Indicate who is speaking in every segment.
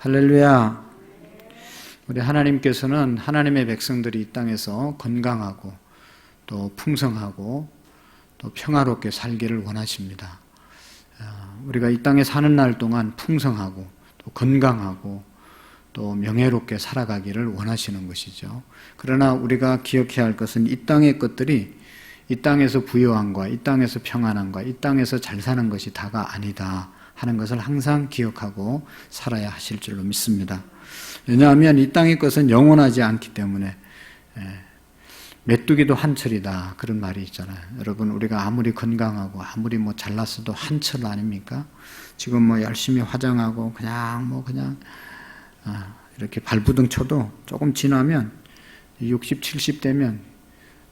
Speaker 1: 할렐루야. 우리 하나님께서는 하나님의 백성들이 이 땅에서 건강하고 또 풍성하고 또 평화롭게 살기를 원하십니다. 우리가 이 땅에 사는 날 동안 풍성하고 또 건강하고 또 명예롭게 살아가기를 원하시는 것이죠. 그러나 우리가 기억해야 할 것은 이 땅의 것들이 이 땅에서 부유함과 이 땅에서 평안함과 이 땅에서 잘 사는 것이 다가 아니다 하는 것을 항상 기억하고 살아야 하실 줄로 믿습니다. 왜냐하면 이 땅의 것은 영원하지 않기 때문에 메뚜기도 한철이다 그런 말이 있잖아요. 여러분, 우리가 아무리 건강하고 아무리 잘났어도 한철 아닙니까? 지금 열심히 화장하고 그냥 이렇게 발부둥 쳐도 조금 지나면 60, 70 되면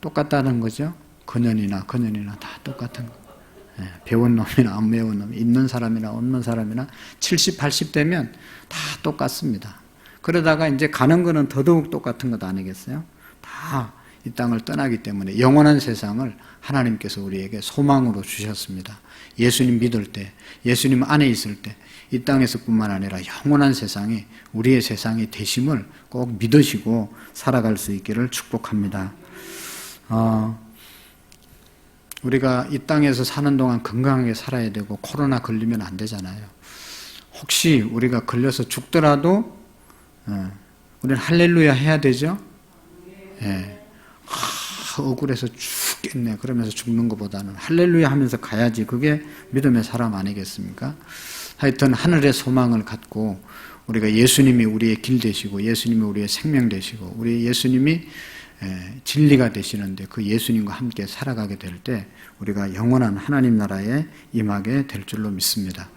Speaker 1: 똑같다는 거죠. 근연이나 다 똑같은 거. 배운 놈이나 안 배운 놈, 있는 사람이나 없는 사람이나 70, 80 되면 다 똑같습니다. 그러다가 이제 가는 거는 더더욱 똑같은 것 아니겠어요? 다 이 땅을 떠나기 때문에 영원한 세상을 하나님께서 우리에게 소망으로 주셨습니다. 예수님 믿을 때, 예수님 안에 있을 때 이 땅에서뿐만 아니라 영원한 세상이 우리의 세상이 되심을 꼭 믿으시고 살아갈 수 있기를 축복합니다. 우리가 이 땅에서 사는 동안 건강하게 살아야 되고 코로나 걸리면 안 되잖아요. 혹시 우리가 걸려서 죽더라도 우리는 할렐루야 해야 되죠? 억울해서 죽겠네 그러면서 죽는 것보다는 할렐루야 하면서 가야지. 그게 믿음의 사람 아니겠습니까? 하여튼 하늘의 소망을 갖고 우리가 예수님이 우리의 길 되시고 예수님이 우리의 생명 되시고 우리 예수님이 진리가 되시는데 그 예수님과 함께 살아가게 될 때 우리가 영원한 하나님 나라에 임하게 될 줄로 믿습니다.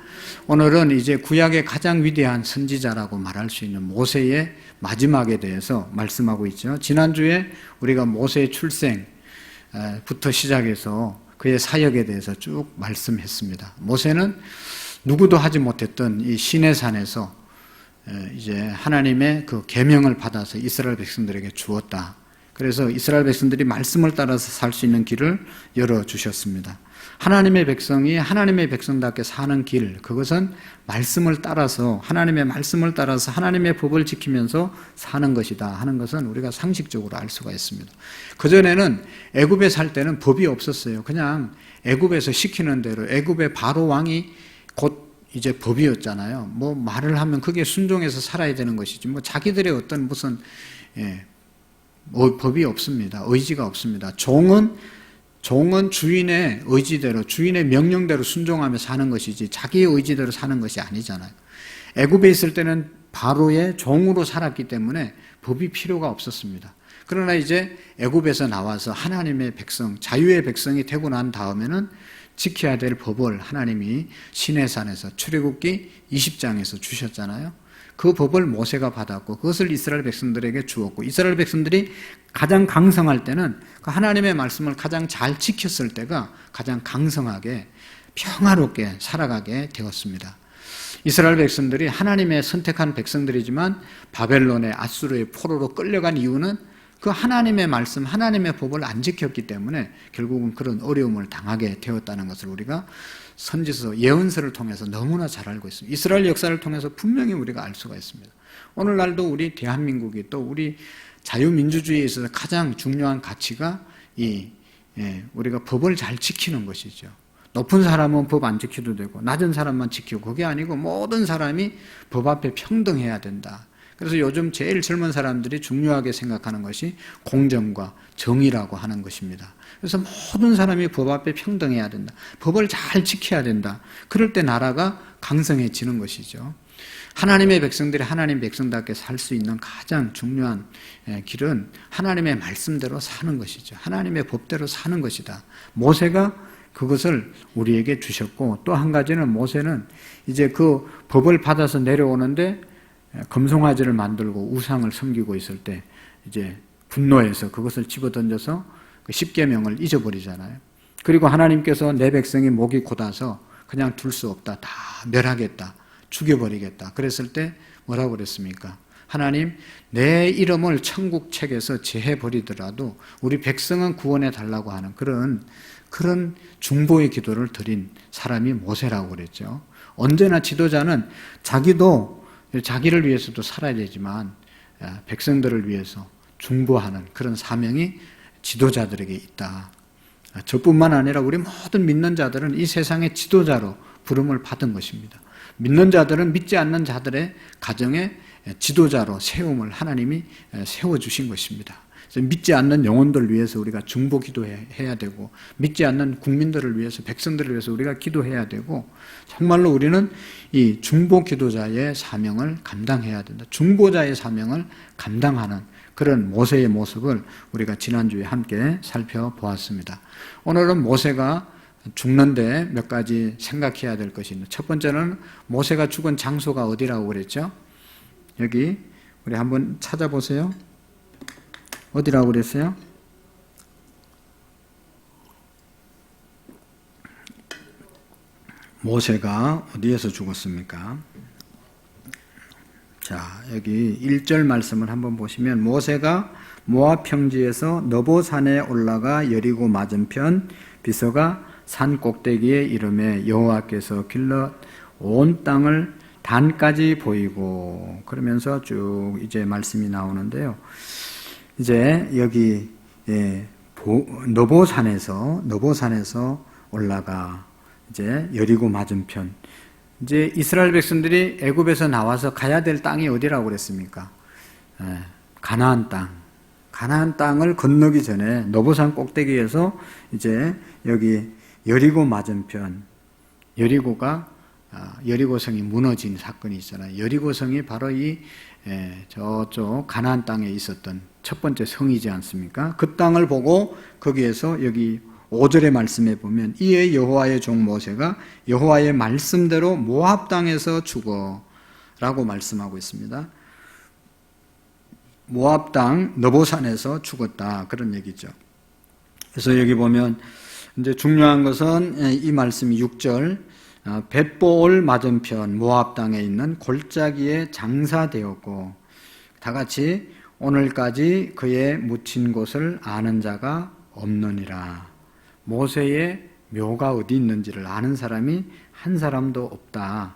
Speaker 1: 오늘은 이제 구약의 가장 위대한 선지자라고 말할 수 있는 모세의 마지막에 대해서 말씀하고 있죠. 지난주에 우리가 모세의 출생부터 시작해서 그의 사역에 대해서 쭉 말씀했습니다. 모세는 누구도 하지 못했던 이 시내산에서 이제 하나님의 그 계명을 받아서 이스라엘 백성들에게 주었다. 그래서 이스라엘 백성들이 말씀을 따라서 살 수 있는 길을 열어주셨습니다. 하나님의 백성이 하나님의 백성답게 사는 길, 그것은 말씀을 따라서 하나님의 말씀을 따라서 하나님의 법을 지키면서 사는 것이다 하는 것은 우리가 상식적으로 알 수가 있습니다. 그전에는 애굽에 살 때는 법이 없었어요. 그냥 애굽에서 시키는 대로 애굽의 바로 왕이 곧 이제 법이었잖아요. 말을 하면 그게 순종해서 살아야 되는 것이지 자기들의 어떤 무슨 법이 없습니다. 의지가 없습니다. 종은 주인의 의지대로 주인의 명령대로 순종하며 사는 것이지 자기의 의지대로 사는 것이 아니잖아요. 애굽에 있을 때는 바로의 종으로 살았기 때문에 법이 필요가 없었습니다. 그러나 이제 애굽에서 나와서 하나님의 백성, 자유의 백성이 되고 난 다음에는 지켜야 될 법을 하나님이 시내산에서 출애굽기 20장에서 주셨잖아요. 그 법을 모세가 받았고 그것을 이스라엘 백성들에게 주었고 이스라엘 백성들이 가장 강성할 때는 그 하나님의 말씀을 가장 잘 지켰을 때가 가장 강성하게 평화롭게 살아가게 되었습니다. 이스라엘 백성들이 하나님의 선택한 백성들이지만 바벨론의 아수르의 포로로 끌려간 이유는 그 하나님의 말씀, 하나님의 법을 안 지켰기 때문에 결국은 그런 어려움을 당하게 되었다는 것을 우리가 선지서, 예언서를 통해서 너무나 잘 알고 있습니다. 이스라엘 역사를 통해서 분명히 우리가 알 수가 있습니다. 오늘날도 우리 대한민국이 또 우리 자유민주주의에 있어서 가장 중요한 가치가 우리가 법을 잘 지키는 것이죠. 높은 사람은 법 안 지켜도 되고 낮은 사람만 지키고 그게 아니고 모든 사람이 법 앞에 평등해야 된다. 그래서 요즘 제일 젊은 사람들이 중요하게 생각하는 것이 공정과 정의라고 하는 것입니다. 그래서 모든 사람이 법 앞에 평등해야 된다. 법을 잘 지켜야 된다. 그럴 때 나라가 강성해지는 것이죠. 하나님의 백성들이 하나님 백성답게 살 수 있는 가장 중요한 길은 하나님의 말씀대로 사는 것이죠. 하나님의 법대로 사는 것이다. 모세가 그것을 우리에게 주셨고 또 한 가지는 모세는 이제 그 법을 받아서 내려오는데 금송아지를 만들고 우상을 섬기고 있을 때 이제 분노해서 그것을 집어던져서 그 십계명을 잊어버리잖아요. 그리고 하나님께서 내 백성이 목이 곧아서 그냥 둘 수 없다. 다 멸하겠다. 죽여버리겠다. 그랬을 때 뭐라고 그랬습니까? 하나님, 내 이름을 천국 책에서 제해버리더라도 우리 백성은 구원해 달라고 하는 그런 중보의 기도를 드린 사람이 모세라고 그랬죠. 언제나 지도자는 자기도 자기를 위해서도 살아야 되지만 백성들을 위해서 중보하는 그런 사명이 지도자들에게 있다. 저뿐만 아니라 우리 모든 믿는 자들은 이 세상의 지도자로 부름을 받은 것입니다. 믿는 자들은 믿지 않는 자들의 가정의 지도자로 세움을 하나님이 세워주신 것입니다. 그래서 믿지 않는 영혼들을 위해서 우리가 중보 기도해야 되고, 믿지 않는 국민들을 위해서, 백성들을 위해서 우리가 기도해야 되고, 정말로 우리는 이 중보 기도자의 사명을 감당해야 된다. 중보자의 사명을 감당하는 그런 모세의 모습을 우리가 지난주에 함께 살펴보았습니다. 오늘은 모세가 죽는데 몇 가지 생각해야 될 것이 있는데, 첫 번째는 모세가 죽은 장소가 어디라고 그랬죠? 여기 우리 한번 찾아보세요. 어디라고 그랬어요? 모세가 어디에서 죽었습니까? 자, 여기 1절 말씀을 한번 보시면, 모세가 모압 평지에서 너보산에 올라가 여리고 맞은편 비서가 산 꼭대기에 이르매 여호와께서 길러 온 땅을 단까지 보이고, 그러면서 쭉 이제 말씀이 나오는데요. 이제 여기 너보산에서 올라가 이제 여리고 맞은편, 이제 이스라엘 백성들이 애굽에서 나와서 가야 될 땅이 어디라고 그랬습니까? 가나안 땅. 가나안 땅을 건너기 전에 너보산 꼭대기에서 이제 여기 여리고 맞은편, 여리고성이 무너진 사건이 있잖아요. 여리고성이 바로 이 저쪽 가나안 땅에 있었던 첫 번째 성이지 않습니까? 그 땅을 보고 거기에서 여기 5절의 말씀에 보면, 이에 여호와의 종 모세가 여호와의 말씀대로 모압 땅에서 죽어 라고 말씀하고 있습니다. 모압 땅 너보산에서 죽었다, 그런 얘기죠. 그래서 여기 보면 이제 중요한 것은 이 말씀이 6절, 벳보올 맞은편 모압 땅에 있는 골짜기에 장사되었고 다 같이 오늘까지 그의 묻힌 곳을 아는 자가 없느니라. 모세의 묘가 어디 있는지를 아는 사람이 한 사람도 없다.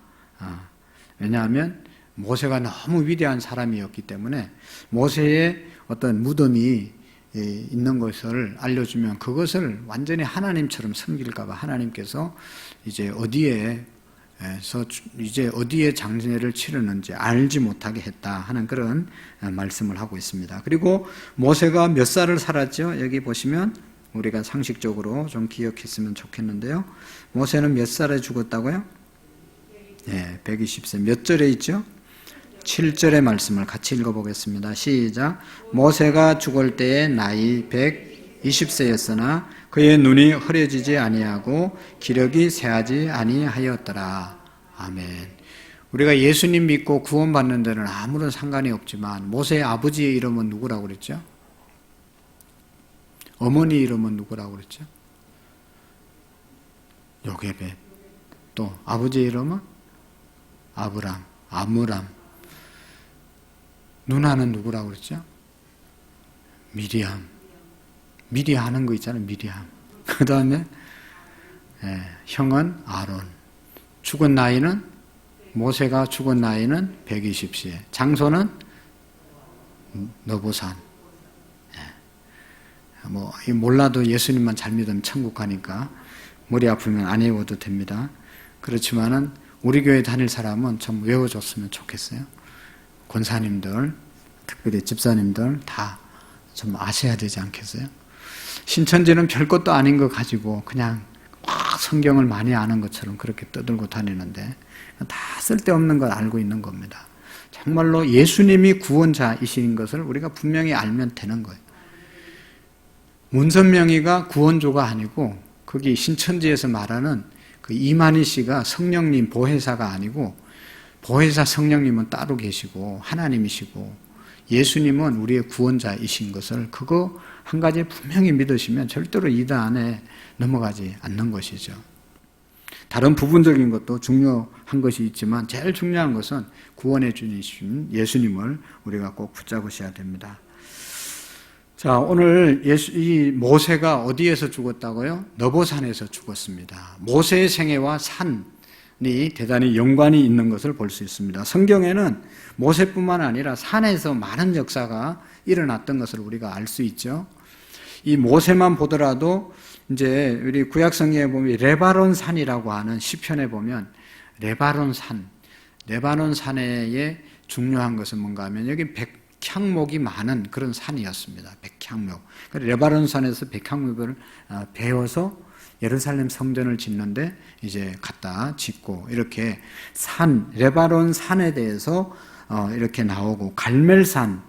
Speaker 1: 왜냐하면 모세가 너무 위대한 사람이었기 때문에 모세의 어떤 무덤이 있는 것을 알려주면 그것을 완전히 하나님처럼 섬길까 봐 하나님께서 이제 어디에 장례를 치르는지 알지 못하게 했다 하는 그런 말씀을 하고 있습니다. 그리고 모세가 몇 살을 살았죠? 여기 보시면 우리가 상식적으로 좀 기억했으면 좋겠는데요. 모세는 몇 살에 죽었다고요? 네, 120세. 몇 절에 있죠? 7절의 말씀을 같이 읽어보겠습니다. 시작. 모세가 죽을 때의 나이 120세였으나 그의 눈이 흐려지지 아니하고 기력이 쇠하지 아니하였더라. 아멘. 우리가 예수님 믿고 구원받는 데는 아무런 상관이 없지만 모세의 아버지의 이름은 누구라고 그랬죠? 어머니 이름은 누구라고 그랬죠? 요게벳. 또 아버지 이름은 아므람. 누나는 누구라고 그랬죠? 미리암 하는 거 있잖아요. 미리암. 그 다음에 형은 아론. 모세가 죽은 나이는 120세. 장소는 너보산. 몰라도 예수님만 잘 믿으면 천국 가니까 머리 아프면 안 외워도 됩니다. 그렇지만은 우리 교회 다닐 사람은 좀 외워줬으면 좋겠어요. 권사님들, 특별히 집사님들 다 좀 아셔야 되지 않겠어요? 신천지는 별것도 아닌 거 가지고 그냥 막 성경을 많이 아는 것처럼 그렇게 떠들고 다니는데 다 쓸데없는 걸 알고 있는 겁니다. 정말로 예수님이 구원자이신 것을 우리가 분명히 알면 되는 거예요. 문선명이가 구원조가 아니고 거기 신천지에서 말하는 그 이만희 씨가 성령님 보혜사가 아니고 보혜사 성령님은 따로 계시고 하나님이시고 예수님은 우리의 구원자이신 것을 그거 한 가지 분명히 믿으시면 절대로 이단에 넘어가지 않는 것이죠. 다른 부분적인 것도 중요한 것이 있지만 제일 중요한 것은 구원해 주신 예수님을 우리가 꼭 붙잡으셔야 됩니다. 자, 오늘 이 모세가 어디에서 죽었다고요? 너보산에서 죽었습니다. 모세의 생애와 산, 대단히 연관이 있는 것을 볼 수 있습니다. 성경에는 모세뿐만 아니라 산에서 많은 역사가 일어났던 것을 우리가 알 수 있죠. 이 모세만 보더라도 이제 우리 구약 성경에 보면 레바논 산이라고 하는 시편에 보면 레바논 산에 중요한 것은 뭔가 하면 여기 백향목이 많은 그런 산이었습니다. 백향목. 레바논 산에서 백향목을 베어서 예루살렘 성전을 짓는데 이제 갖다 짓고 이렇게 레바논 산에 대해서 이렇게 나오고 갈멜산은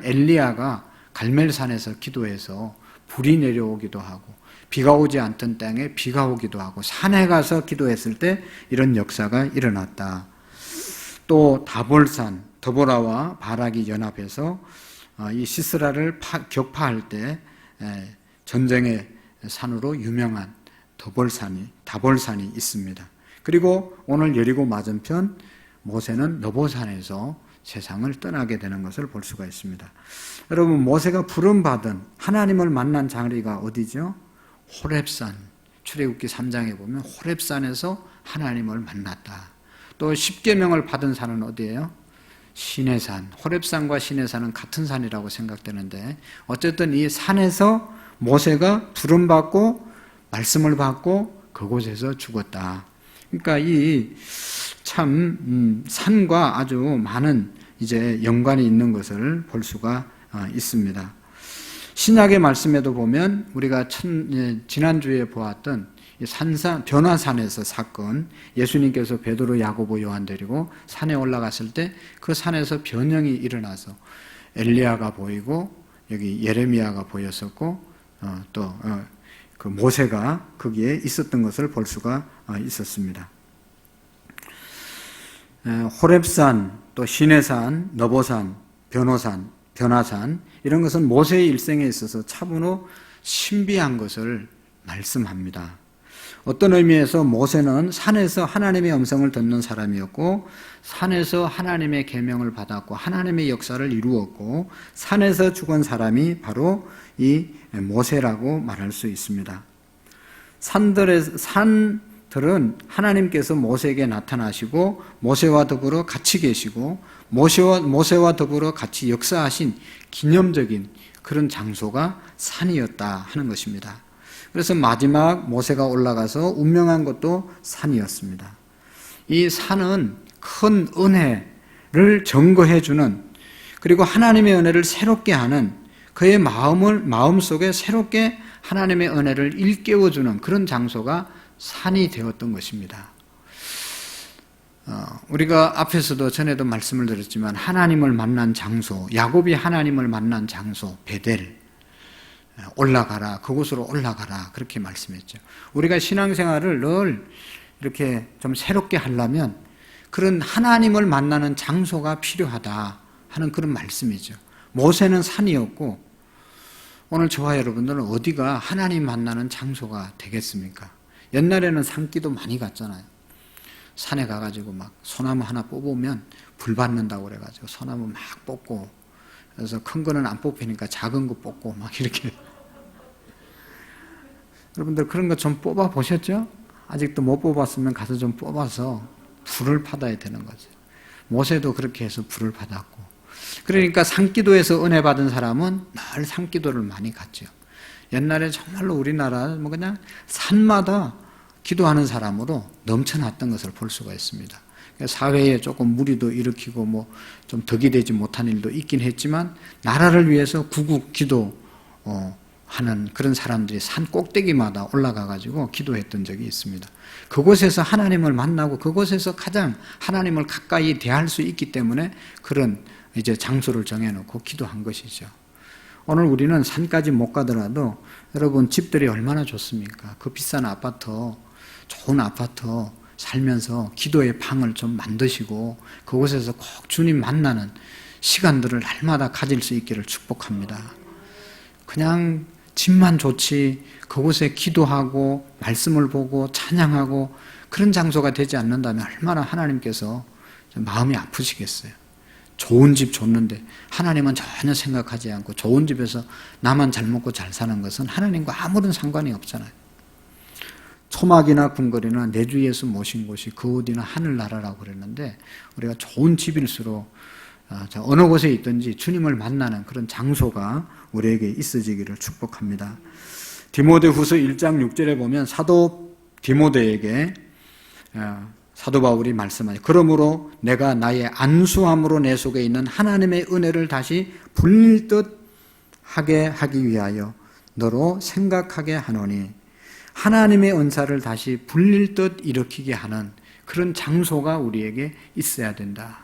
Speaker 1: 엘리야가 갈멜산에서 기도해서 불이 내려오기도 하고 비가 오지 않던 땅에 비가 오기도 하고 산에 가서 기도했을 때 이런 역사가 일어났다. 또 다볼산, 드보라와 바락이 연합해서 이 시스라를 격파할 때 전쟁의 산으로 유명한 다볼산이 있습니다. 그리고 오늘 여리고 맞은편 모세는 느보산에서 세상을 떠나게 되는 것을 볼 수가 있습니다. 여러분, 모세가 부름받은 하나님을 만난 자리가 어디죠? 호렙산. 출애굽기 3장에 보면 호렙산에서 하나님을 만났다. 또 십계명을 받은 산은 어디예요? 시내산. 호렙산과 시내산은 같은 산이라고 생각되는데 어쨌든 이 산에서 모세가 부름받고 말씀을 받고 그곳에서 죽었다. 그러니까 이 참 산과 아주 많은 이제 연관이 있는 것을 볼 수가 있습니다. 신약의 말씀에도 보면 우리가 지난주에 보았던 변화산에서 사건, 예수님께서 베드로, 야고보, 요한 데리고 산에 올라갔을 때 그 산에서 변형이 일어나서 엘리야가 보이고 여기 예레미야가 보였었고 또 그 모세가 거기에 있었던 것을 볼 수가 있었습니다. 호렙산, 또 시내산, 느보산, 변화산 이런 것은 모세의 일생에 있어서 차분히 신비한 것을 말씀합니다. 어떤 의미에서 모세는 산에서 하나님의 음성을 듣는 사람이었고 산에서 하나님의 계명을 받았고 하나님의 역사를 이루었고 산에서 죽은 사람이 바로 이 모세라고 말할 수 있습니다. 산들은 하나님께서 모세에게 나타나시고 모세와 더불어 같이 계시고 모세와 더불어 같이 역사하신 기념적인 그런 장소가 산이었다 하는 것입니다. 그래서 마지막 모세가 올라가서 운명한 것도 산이었습니다. 이 산은 큰 은혜를 증거해 주는, 그리고 하나님의 은혜를 새롭게 하는, 그의 마음속에 새롭게 하나님의 은혜를 일깨워 주는 그런 장소가 산이 되었던 것입니다. 우리가 앞에서도 전에도 말씀을 드렸지만 하나님을 만난 장소, 야곱이 하나님을 만난 장소 베델, 올라가라, 그곳으로 올라가라 그렇게 말씀했죠. 우리가 신앙생활을 늘 이렇게 좀 새롭게 하려면 그런 하나님을 만나는 장소가 필요하다 하는 그런 말씀이죠. 모세는 산이었고 오늘 저와 여러분들은 어디가 하나님 만나는 장소가 되겠습니까? 옛날에는 산기도 많이 갔잖아요. 산에 가가지고 막 소나무 하나 뽑으면 불 받는다고 그래가지고 소나무 막 뽑고, 그래서 큰 거는 안 뽑히니까 작은 거 뽑고 막 이렇게. 여러분들 그런 거 좀 뽑아 보셨죠? 아직도 못 뽑았으면 가서 좀 뽑아서 불을 받아야 되는 거죠. 모세도 그렇게 해서 불을 받았고. 그러니까 산기도에서 은혜 받은 사람은 늘 산기도를 많이 갔죠. 옛날에 정말로 우리나라 뭐 그냥 산마다 기도하는 사람으로 넘쳐났던 것을 볼 수가 있습니다. 사회에 조금 무리도 일으키고 뭐 좀 덕이 되지 못한 일도 있긴 했지만 나라를 위해서 구국 기도 하는 그런 사람들이 산 꼭대기마다 올라가 가지고 기도했던 적이 있습니다. 그곳에서 하나님을 만나고 그곳에서 가장 하나님을 가까이 대할 수 있기 때문에 그런 이제 장소를 정해놓고 기도한 것이죠. 오늘 우리는 산까지 못 가더라도 여러분 집들이 얼마나 좋습니까? 그 비싼 아파트, 좋은 아파트 살면서 기도의 방을 좀 만드시고 그곳에서 꼭 주님 만나는 시간들을 날마다 가질 수 있기를 축복합니다. 그냥 집만 좋지 그곳에 기도하고 말씀을 보고 찬양하고 그런 장소가 되지 않는다면 얼마나 하나님께서 마음이 아프시겠어요. 좋은 집 줬는데 하나님은 전혀 생각하지 않고 좋은 집에서 나만 잘 먹고 잘 사는 것은 하나님과 아무런 상관이 없잖아요. 초막이나 궁궐이나 내 주 예수 모신 곳이 그 어디나 하늘나라라고 그랬는데, 우리가 좋은 집일수록 어느 곳에 있든지 주님을 만나는 그런 장소가 우리에게 있어지기를 축복합니다. 디모데후서 1장 6절에 보면 사도 디모데에게 사도 바울이 말씀하죠. 그러므로 내가 나의 안수함으로 내 속에 있는 하나님의 은혜를 다시 불릴 듯 하게 하기 위하여 너로 생각하게 하노니, 하나님의 은사를 다시 불릴 듯 일으키게 하는 그런 장소가 우리에게 있어야 된다.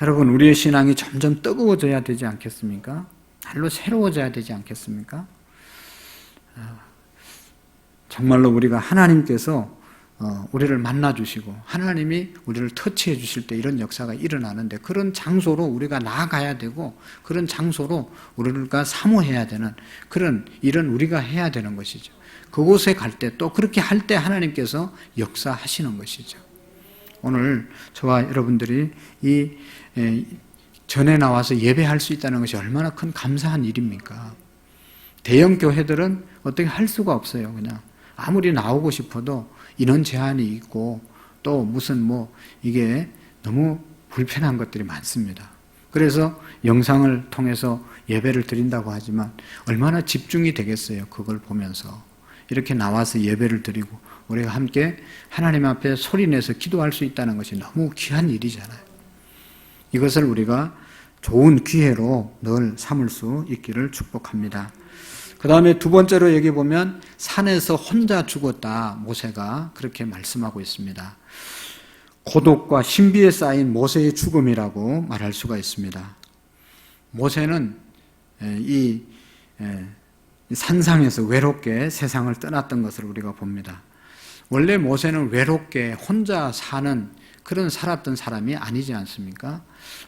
Speaker 1: 여러분, 우리의 신앙이 점점 뜨거워져야 되지 않겠습니까? 날로 새로워져야 되지 않겠습니까? 정말로 우리가 하나님께서 우리를 만나주시고 하나님이 우리를 터치해 주실 때 이런 역사가 일어나는데, 그런 장소로 우리가 나아가야 되고 그런 장소로 우리가 사모해야 되는 그런 일은 우리가 해야 되는 것이죠. 그곳에 갈 때 또 그렇게 할 때 하나님께서 역사하시는 것이죠. 오늘 저와 여러분들이 이 전에 나와서 예배할 수 있다는 것이 얼마나 큰 감사한 일입니까? 대형 교회들은 어떻게 할 수가 없어요. 그냥 아무리 나오고 싶어도 인원 제한이 있고 또 무슨 이게 너무 불편한 것들이 많습니다. 그래서 영상을 통해서 예배를 드린다고 하지만 얼마나 집중이 되겠어요. 그걸 보면서 이렇게 나와서 예배를 드리고 우리가 함께 하나님 앞에 소리내서 기도할 수 있다는 것이 너무 귀한 일이잖아요. 이것을 우리가 좋은 기회로 늘 삼을 수 있기를 축복합니다. 그 다음에 두 번째로 여기 보면 산에서 혼자 죽었다, 모세가 그렇게 말씀하고 있습니다. 고독과 신비에 쌓인 모세의 죽음이라고 말할 수가 있습니다. 모세는 이 산상에서 외롭게 세상을 떠났던 것을 우리가 봅니다. 원래 모세는 외롭게 혼자 사는 그런 살았던 사람이 아니지 않습니까?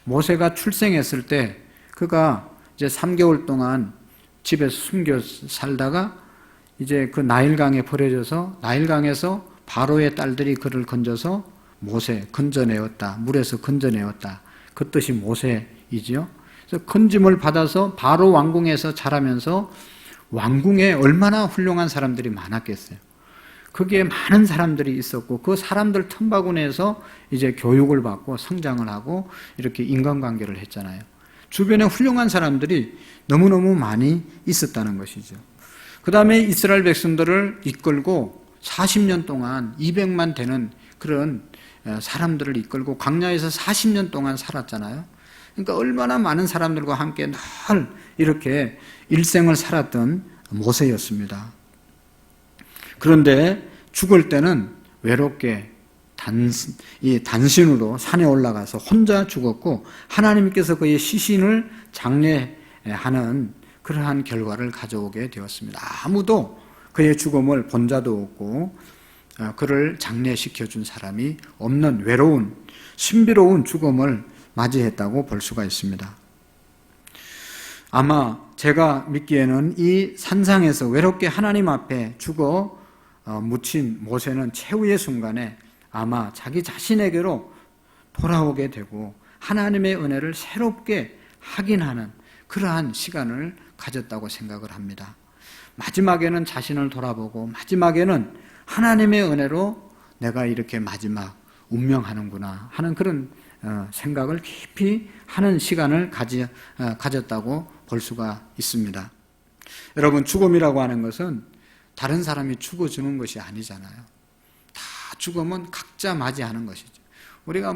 Speaker 1: 모세가 출생했을 때 그가 이제 3개월 동안 집에서 숨겨 살다가 이제 그 나일강에 버려져서 나일강에서 바로의 딸들이 그를 건져서 모세 건져내었다. 물에서 건져내었다. 그 뜻이 모세이지요. 그래서 건짐을 받아서 바로 왕궁에서 자라면서 왕궁에 얼마나 훌륭한 사람들이 많았겠어요. 거기에 많은 사람들이 있었고 그 사람들 틈바구니에서 이제 교육을 받고 성장을 하고 이렇게 인간관계를 했잖아요. 주변에 훌륭한 사람들이 너무너무 많이 있었다는 것이죠. 그 다음에 이스라엘 백성들을 이끌고 40년 동안 200만 되는 그런 사람들을 이끌고 광야에서 40년 동안 살았잖아요. 그러니까 얼마나 많은 사람들과 함께 늘 이렇게 일생을 살았던 모세였습니다. 그런데 죽을 때는 외롭게 단신으로 산에 올라가서 혼자 죽었고 하나님께서 그의 시신을 장례하는 그러한 결과를 가져오게 되었습니다. 아무도 그의 죽음을 본 자도 없고 그를 장례시켜 준 사람이 없는 외로운 신비로운 죽음을 맞이했다고 볼 수가 있습니다. 아마 제가 믿기에는 이 산상에서 외롭게 하나님 앞에 죽어 묻힌 모세는 최후의 순간에 아마 자기 자신에게로 돌아오게 되고 하나님의 은혜를 새롭게 확인하는 그러한 시간을 가졌다고 생각을 합니다. 마지막에는 자신을 돌아보고 마지막에는 하나님의 은혜로 내가 이렇게 마지막 운명하는구나 하는 그런 생각을 깊이 하는 시간을 가졌다고 볼 수가 있습니다. 여러분, 죽음이라고 하는 것은 다른 사람이 죽어주는 것이 아니잖아요. 다 죽음은 각자 맞이하는 것이죠. 우리가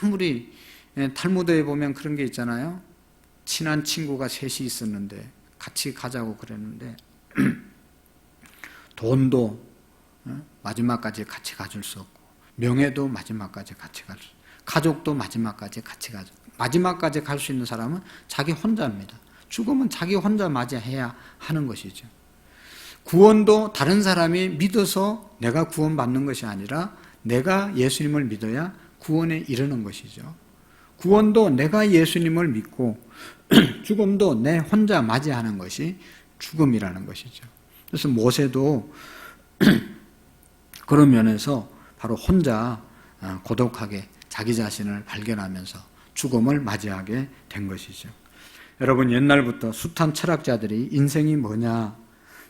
Speaker 1: 아무리 탈무드에 보면 그런 게 있잖아요. 친한 친구가 셋이 있었는데 같이 가자고 그랬는데 돈도 마지막까지 같이 가줄 수 없고 명예도 마지막까지 같이 가줄 수 없고 가족도 마지막까지 같이 가죠. 마지막까지 갈 수 있는 사람은 자기 혼자입니다. 죽음은 자기 혼자 맞이해야 하는 것이죠. 구원도 다른 사람이 믿어서 내가 구원받는 것이 아니라 내가 예수님을 믿어야 구원에 이르는 것이죠. 구원도 내가 예수님을 믿고 죽음도 내 혼자 맞이하는 것이 죽음이라는 것이죠. 그래서 모세도 그런 면에서 바로 혼자 고독하게 자기 자신을 발견하면서 죽음을 맞이하게 된 것이죠. 여러분, 옛날부터 숱한 철학자들이 인생이 뭐냐,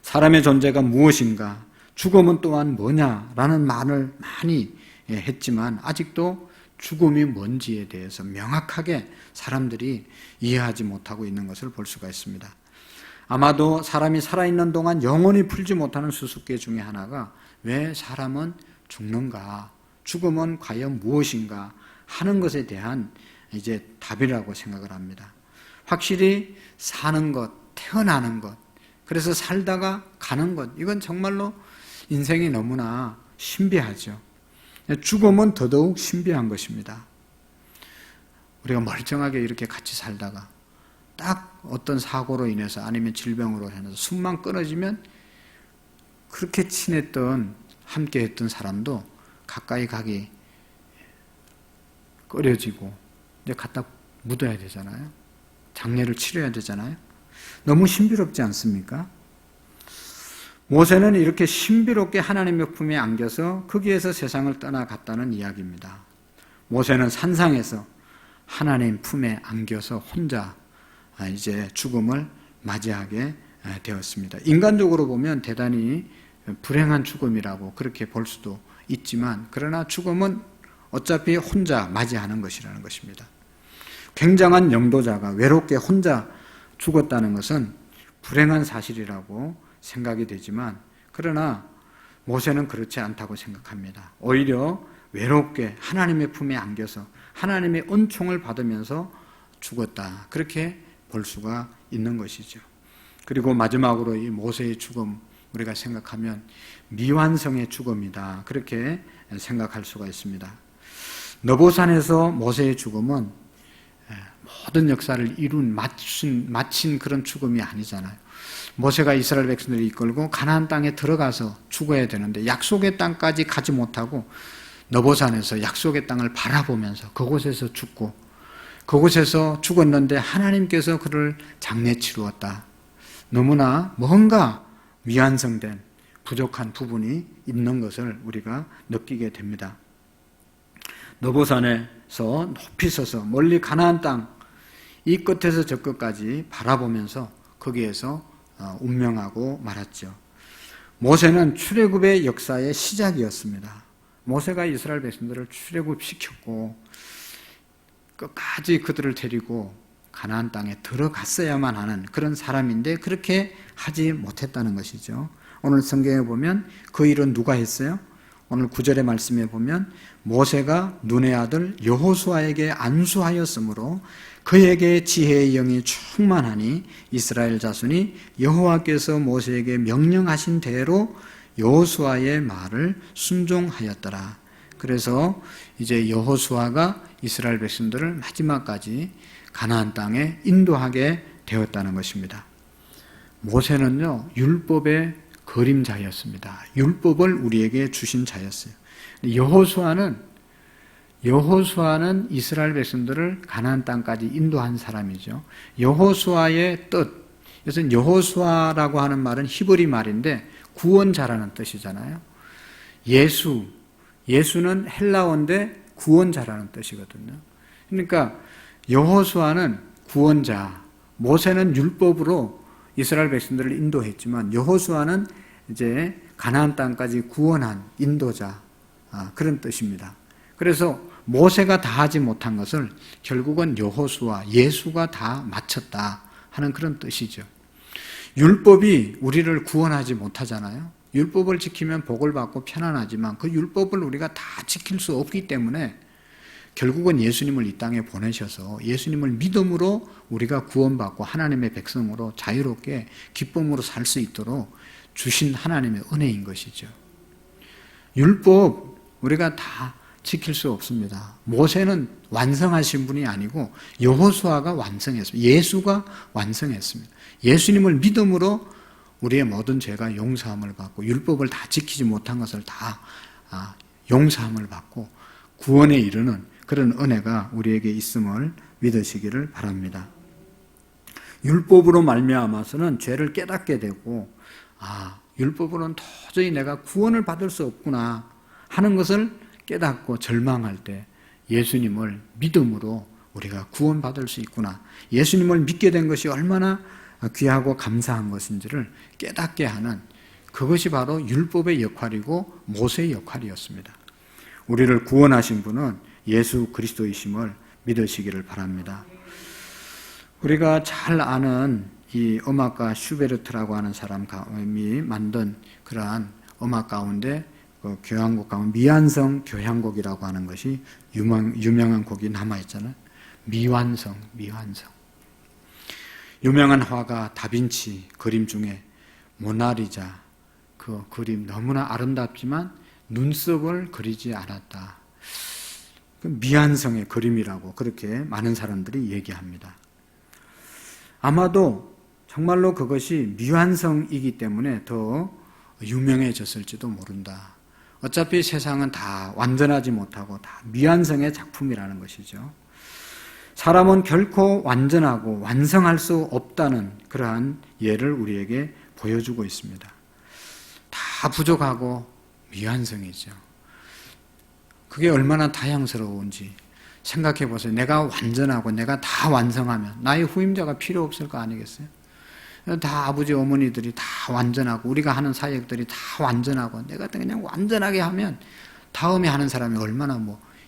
Speaker 1: 사람의 존재가 무엇인가, 죽음은 또한 뭐냐라는 말을 많이 했지만 아직도 죽음이 뭔지에 대해서 명확하게 사람들이 이해하지 못하고 있는 것을 볼 수가 있습니다. 아마도 사람이 살아있는 동안 영원히 풀지 못하는 수수께 중에 하나가 왜 사람은 죽는가, 죽음은 과연 무엇인가 하는 것에 대한 이제 답이라고 생각을 합니다. 확실히 사는 것, 태어나는 것, 그래서 살다가 가는 것, 이건 정말로 인생이 너무나 신비하죠. 죽음은 더더욱 신비한 것입니다. 우리가 멀쩡하게 이렇게 같이 살다가 딱 어떤 사고로 인해서 아니면 질병으로 인해서 숨만 끊어지면 그렇게 친했던, 함께 했던 사람도 가까이 가기 꺼려지고 이제 갖다 묻어야 되잖아요. 장례를 치러야 되잖아요. 너무 신비롭지 않습니까? 모세는 이렇게 신비롭게 하나님의 품에 안겨서 거기에서 세상을 떠나갔다는 이야기입니다. 모세는 산상에서 하나님 품에 안겨서 혼자 이제 죽음을 맞이하게 되었습니다. 인간적으로 보면 대단히 불행한 죽음이라고 그렇게 볼 수도 있지만, 그러나 죽음은 어차피 혼자 맞이하는 것이라는 것입니다. 굉장한 영도자가 외롭게 혼자 죽었다는 것은 불행한 사실이라고 생각이 되지만, 그러나 모세는 그렇지 않다고 생각합니다. 오히려 외롭게 하나님의 품에 안겨서 하나님의 은총을 받으면서 죽었다, 그렇게 볼 수가 있는 것이죠. 그리고 마지막으로 이 모세의 죽음, 우리가 생각하면 미완성의 죽음이다, 그렇게 생각할 수가 있습니다. 너보산에서 모세의 죽음은 모든 역사를 마친 그런 죽음이 아니잖아요. 모세가 이스라엘 백성들을 이끌고 가나안 땅에 들어가서 죽어야 되는데 약속의 땅까지 가지 못하고 너보산에서 약속의 땅을 바라보면서 그곳에서 죽고, 그곳에서 죽었는데 하나님께서 그를 장례 치루었다. 너무나 뭔가 미완성된 부족한 부분이 있는 것을 우리가 느끼게 됩니다. 너보산에서 높이 서서 멀리 가나안 땅 이 끝에서 저 끝까지 바라보면서 거기에서 운명하고 말았죠. 모세는 출애굽의 역사의 시작이었습니다. 모세가 이스라엘 백성들을 출애굽시켰고 끝까지 그들을 데리고 가나안 땅에 들어갔어야만 하는 그런 사람인데 그렇게 하지 못했다는 것이죠. 오늘 성경에 보면 그 일은 누가 했어요? 오늘 9절의 말씀에 보면 모세가 눈의 아들 여호수아에게 안수하였으므로 그에게 지혜의 영이 충만하니 이스라엘 자손이 여호와께서 모세에게 명령하신 대로 여호수아의 말을 순종하였더라. 그래서 이제 여호수아가 이스라엘 백성들을 마지막까지 가나안 땅에 인도하게 되었다는 것입니다. 모세는요, 율법의 그림자였습니다. 율법을 우리에게 주신 자였어요. 여호수아는 이스라엘 백성들을 가나안 땅까지 인도한 사람이죠. 여호수아의 뜻, 그래서 여호수아라고 하는 말은 히브리 말인데 구원자라는 뜻이잖아요. 예수는 헬라어인데 구원자라는 뜻이거든요. 그러니까 여호수아는 구원자, 모세는 율법으로 이스라엘 백성들을 인도했지만 여호수아는 이제 가나안 땅까지 구원한 인도자, 그런 뜻입니다. 그래서 모세가 다 하지 못한 것을 결국은 여호수아, 예수가 다 마쳤다 하는 그런 뜻이죠. 율법이 우리를 구원하지 못하잖아요. 율법을 지키면 복을 받고 편안하지만 그 율법을 우리가 다 지킬 수 없기 때문에 결국은 예수님을 이 땅에 보내셔서 예수님을 믿음으로 우리가 구원받고 하나님의 백성으로 자유롭게 기쁨으로 살 수 있도록 주신 하나님의 은혜인 것이죠. 율법 우리가 다 지킬 수 없습니다. 모세는 완성하신 분이 아니고 여호수아가 완성했습니다. 예수가 완성했습니다. 예수님을 믿음으로 우리의 모든 죄가 용서함을 받고 율법을 다 지키지 못한 것을 다 용서함을 받고 구원에 이르는 그런 은혜가 우리에게 있음을 믿으시기를 바랍니다. 율법으로 말미암아서는 죄를 깨닫게 되고 율법으로는 도저히 내가 구원을 받을 수 없구나 하는 것을 깨닫고 절망할 때 예수님을 믿음으로 우리가 구원받을 수 있구나, 예수님을 믿게 된 것이 얼마나 귀하고 감사한 것인지를 깨닫게 하는 그것이 바로 율법의 역할이고 모세의 역할이었습니다. 우리를 구원하신 분은 예수 그리스도이심을 믿으시기를 바랍니다. 우리가 잘 아는 이 음악가 슈베르트라고 하는 사람이 만든 그러한 음악 가운데 그 교향곡 가운데 미완성 교향곡이라고 하는 것이 유명한 곡이 남아있잖아요. 미완성. 유명한 화가 다빈치 그림 중에 모나리자, 그 그림 너무나 아름답지만 눈썹을 그리지 않았다. 미완성의 그림이라고 그렇게 많은 사람들이 얘기합니다. 아마도 정말로 그것이 미완성이기 때문에 더 유명해졌을지도 모른다. 어차피 세상은 다 완전하지 못하고 다 미완성의 작품이라는 것이죠. 사람은 결코 완전하고 완성할 수 없다는 그러한 예를 우리에게 보여주고 있습니다. 다 부족하고 미완성이죠. 그게 얼마나 다양스러운지 생각해 보세요. 내가 완전하고 내가 다 완성하면 나의 후임자가 필요 없을 거 아니겠어요? 다 아버지 어머니들이 다 완전하고 우리가 하는 사역들이 다 완전하고 내가 그냥 완전하게 하면 다음에 하는 사람이 얼마나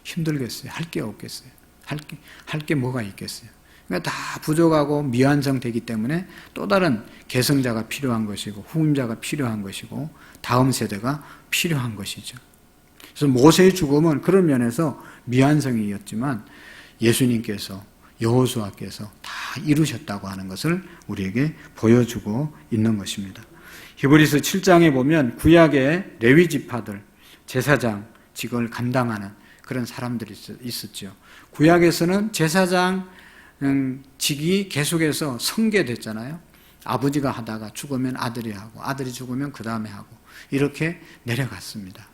Speaker 1: 힘들겠어요? 할 게 없겠어요? 할 게 뭐가 있겠어요? 그러니까 다 부족하고 미완성되기 때문에 또 다른 계승자가 필요한 것이고 후임자가 필요한 것이고 다음 세대가 필요한 것이죠. 그래서 모세의 죽음은 그런 면에서 미완성이었지만 예수님께서 여호수아께서 다 이루셨다고 하는 것을 우리에게 보여주고 있는 것입니다. 히브리서 7장에 보면 구약의 레위 지파들 제사장직을 감당하는 그런 사람들이 있었죠. 구약에서는 제사장 직이 계속해서 성계됐잖아요. 아버지가 하다가 죽으면 아들이 하고 아들이 죽으면 그 다음에 하고 이렇게 내려갔습니다.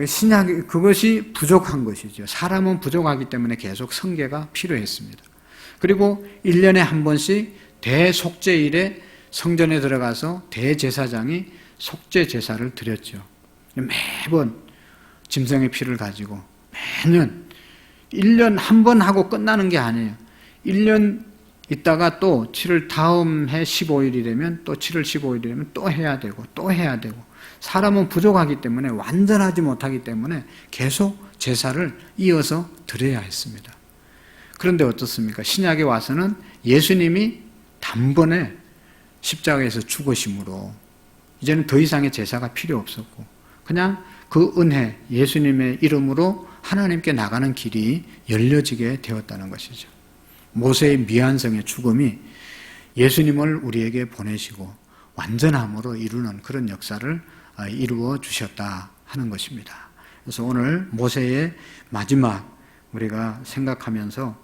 Speaker 1: 신약이 그것이 부족한 것이죠. 사람은 부족하기 때문에 계속 성계가 필요했습니다. 그리고 1년에 한 번씩 대속죄일에 성전에 들어가서 대제사장이 속죄 제사를 드렸죠. 매번 짐승의 피를 가지고 매년 1년 한 번 하고 끝나는 게 아니에요. 1년 있다가 또 7월 다음 해 15일이 되면 또 7월 15일이 되면 또 해야 되고 또 해야 되고 사람은 부족하기 때문에 완전하지 못하기 때문에 계속 제사를 이어서 드려야 했습니다. 그런데 어떻습니까? 신약에 와서는 예수님이 단번에 십자가에서 죽으심으로 이제는 더 이상의 제사가 필요 없었고 그냥 그 은혜 예수님의 이름으로 하나님께 나가는 길이 열려지게 되었다는 것이죠. 모세의 미완성의 죽음이 예수님을 우리에게 보내시고 완전함으로 이루는 그런 역사를 이루어 주셨다 하는 것입니다. 그래서 오늘 모세의 마지막 우리가 생각하면서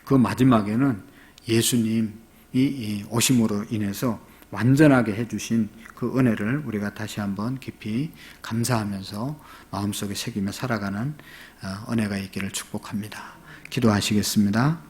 Speaker 1: 그 마지막에는 예수님이 오심으로 인해서 완전하게 해주신 그 은혜를 우리가 다시 한번 깊이 감사하면서 마음속에 새기며 살아가는 은혜가 있기를 축복합니다. 기도하시겠습니다.